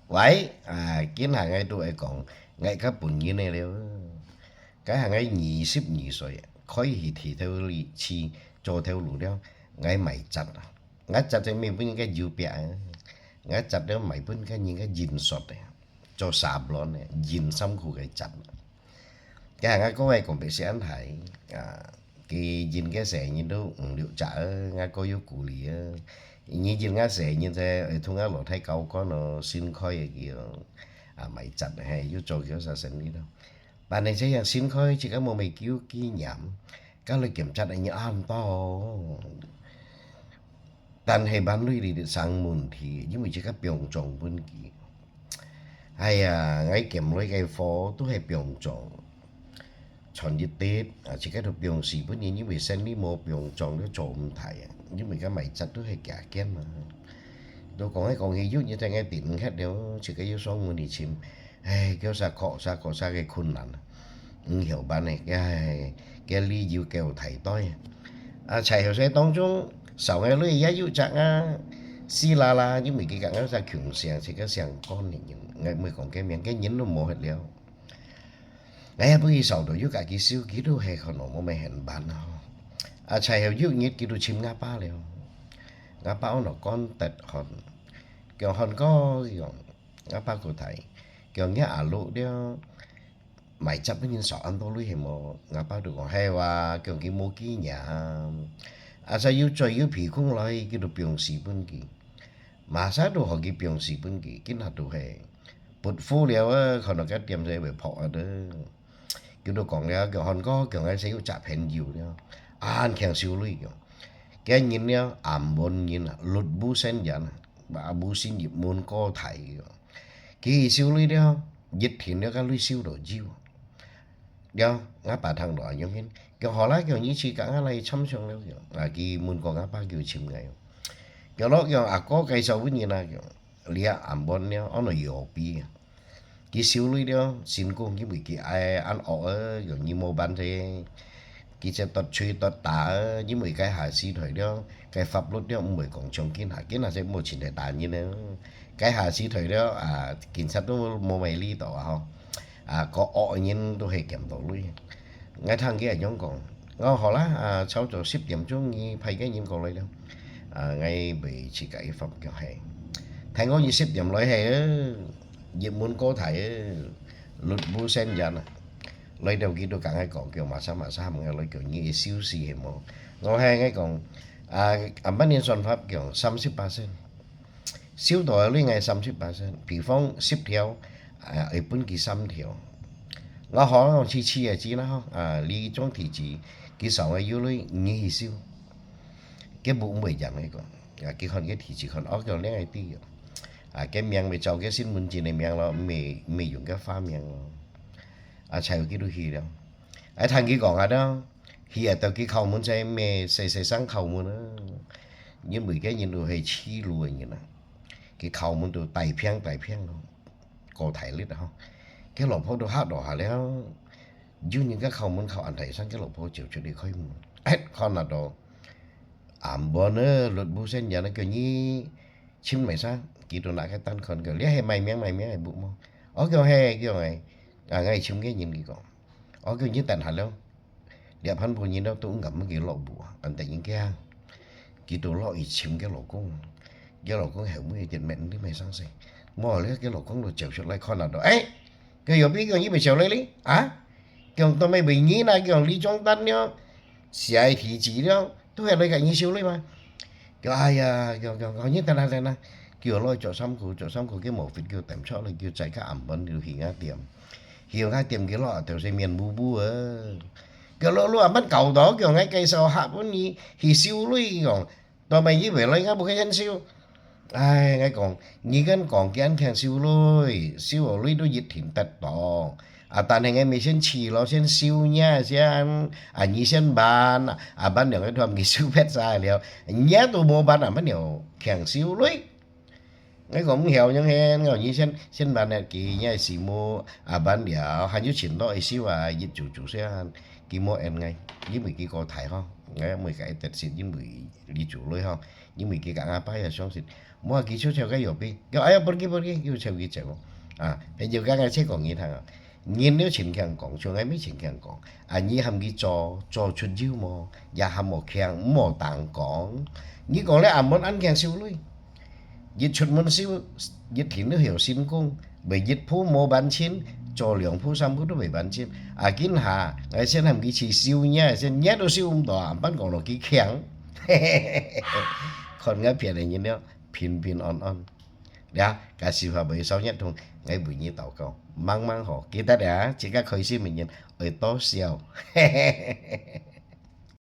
vậy kiến hàng ngay tôi còn ngay các bún như này đều cái hàng ngay nhị ship nhị sợi khói thì theo lý chi cho theo lũ đeo ngay mày chặt ngay chặt thì mình với những cái dư bẹ ngay chặt đó mày với những cái dìn sọt này cho sạp lon này dìn xong khu cái chặt cái hàng ngay có ai còn bị sẽ ăn thải cái dìn cái sẻ như đâu liệu trả ngay có yêu cụ lý như dìn ngay sẻ như thế thùng ngay lọt hay cầu có nó xin khói kiểu mày chặt hay yêu cho kiểu sao sinh đi đâu bạn này sẽ xin khói chỉ có một mày cứu ký nhảm các lời kiểm tra anh an to tan hay bán lui đi sang mùn thì nhưng mà chỉ có biểu trọng bên kỳ hay ngay kiểm lấy cái phố tôi hay biểu trọng chọn như tết chỉ có được biểu sĩ bên như vậy xem đi một biểu trọng nó trộm thải nhưng mà cái mày chặt tôi hay cả kén mà tôi còn hay giúp như thế ngay tiền hết đều chỉ có yếu số người đi chìm hay kéo xa khó xa cái khôn nạn hiểu bạn này cái ly dịu kèo thầy tôi chạy hiểu sẽ tông chúng sau ngày lưỡi giá dụ chẳng xì la nhưng mình cái càng ra khủng xiang thì cái xiang con này những ngày mới còn cái miếng cái nhẫn nó mồ hết liao ngày bữa khi sau đó dụ cả cái siêu kỹ đồ hay còn nó mới hẹn bán nào chạy hiểu dụ như cái đồ chim ngáp ba liao ngáp ba nó con tật hòn kiểu hòn có gì không ngáp ba của thầy kiểu nghe lộ đeo mày chấp với những sợ ăn tôi lui hình mà ngã ba được còn hay và kiểu cái mua ký nhà sao yêu cho yêu phí không lại cái đồ biểu sĩ bên kia mà sao đồ họ cái biểu sĩ bên kia cái nào đồ hệ portfolio á còn nó cái tiệm gì về phọ đó cái đồ còn là kiểu hòn có kiểu ngay sẽ yêu chạp hình nhiều đó anh khen siêu lui kiểu cái nhìn nha bốn nhìn lụt bu sen vậy bà bu xin dịp môn co thầy cái siêu lui đó dịch thì nó cái lui siêu đồ chiêu do ngã ba thằng đó giống như kiểu họ lấy kiểu như chỉ cả ngã này chăm xong đâu kiểu là cái muốn có ngã ba kiểu chim ngày kiểu đó kiểu có cái sau với như này kiểu lia bốn nè nó nhiều pi cái siêu lưới đó xin cô cái bị cái ai ăn ở kiểu như mô ban thì cái sẽ tật truy tật tả với mấy cái hạ sĩ thời đó cái pháp luật đó mới còn trong kiến hạ sẽ một chuyện để tả như thế cái hạ sĩ thời đó cảnh sát nó mua mày ly tỏ không có ọ nhiên tôi hay kiểm tổ lui ngay thằng kia nhóm còn ngon họ lá sau cho ship điểm chung như phải cái nhiệm còn lấy đâu ngay bị chỉ cái phòng kiểu hè thành có như ship điểm lấy hè nhiệm muốn có thể lụt bu sen dần lấy đầu kia tôi càng hay còn kiểu mà sao mà lấy kiểu như siêu xì hiểm mà ngon hay ngay còn bắt niên soạn pháp kiểu 30% siêu tuổi lấy ngày 30% bị phong ship theo ở bên kia 3 theo ngõ họ chi chỉ nó lý trong thị chỉ cái sáu ngày yêu lấy như siêu cái bụng mới dặn này còn cái con cái thị chỉ còn óc cho lấy ngày tí cái miệng mới cho cái xin muốn chỉ này miệng nó mì dùng cái pha miệng chạy cái đôi khi đâu thằng kia còn đó khi tao cái khâu muốn xem mẹ xây sáng khâu muốn nó nhưng bởi cái nhìn đồ hay chi lùi như này cái khâu muốn đồ tài phiang không có thể lít không cái lỗ phố đồ hát đồ hà léo dù những cái khâu muốn khâu anh thấy sang cái lỗ phố chịu cho đi khơi mà hết con là đồ bữa nữa luật bu sen giờ nó kiểu như chim mày sao kỳ đồ lại cái tan còn kiểu lấy hay mày miếng hay bụng không ở kiểu hay kiểu này ngay chung cái nhìn gì còn ở kiểu như tận hạt đâu đẹp hơn bộ nhìn đâu tôi cũng ngậm cái lỗ bùa anh tại những cái hang kỳ đồ lọ ít chim cái lỗ cũng hiểu mới tiền mệnh đi mày sang gì mò lấy cái lỗ cũng đồ chịu cho lại con là đồ ấy cái hiểu biết kiểu như bị chịu lấy lý kiểu tôi mày bị nghĩ này kiểu lý trong tan nhá xài thì chỉ đó tôi hay lấy cái như siêu lấy mà kiểu kiểu như thế này kiểu lôi chỗ xăm của cái một việc kiểu tạm cho là kiểu chạy cái ẩm vấn điều hiện ngay tiệm hiểu ngay tiệm cái lọ tiểu xây miền bu bu kiểu lỗ lỗ bắt cầu đó kiểu ngay cây sau hạ vẫn như thì siêu lui còn tôi mày như vậy lấy ngay một cái chân siêu ngay còn như cái còn cái anh thèn siêu ở lui đôi dịch hiện tật to tại này ngay mình xin chỉ lo xin siêu nha xin như xin bàn ban được cái đoàn cái siêu phết ra liệu nhớ tôi mua bán bắt nhiều kèn siêu lui ngay cũng hiểu nhưng hen ngồi như xin bàn này kỳ nha xì mua bán địa hai chút chuyện đó siêu dịch chủ sẽ kỳ mua em ngay với mình kỳ có thải không ngay mới cái tết xin những người đi chủ lối không những người kia cả apa ya xong xin mua cái số theo cái yopi cái ai pergi cái theo cái chèo bây giờ cái sẽ còn như thằng nhìn nếu chính càng còn cho ngay mấy chính càng còn như hàm cái cho chút dữ mà ya hàm một càng một tảng còn như còn lại muốn ăn càng siêu lui dịch chút muốn siêu dịch thì nó hiểu xin cung bởi dịch phú mô bán chín cho lượng phú sam phú nó bị bán chín kiến hà ngày sẽ làm cái chỉ siêu nha sẽ nhét nó siêu tòa bán còn là cái khéng còn ngay phía này như thế pin on đã cả siêu hòa bởi sau nhất thôi ngay buổi như tàu cầu mang họ kita đã chỉ các khởi xin mình nhìn ở to siêu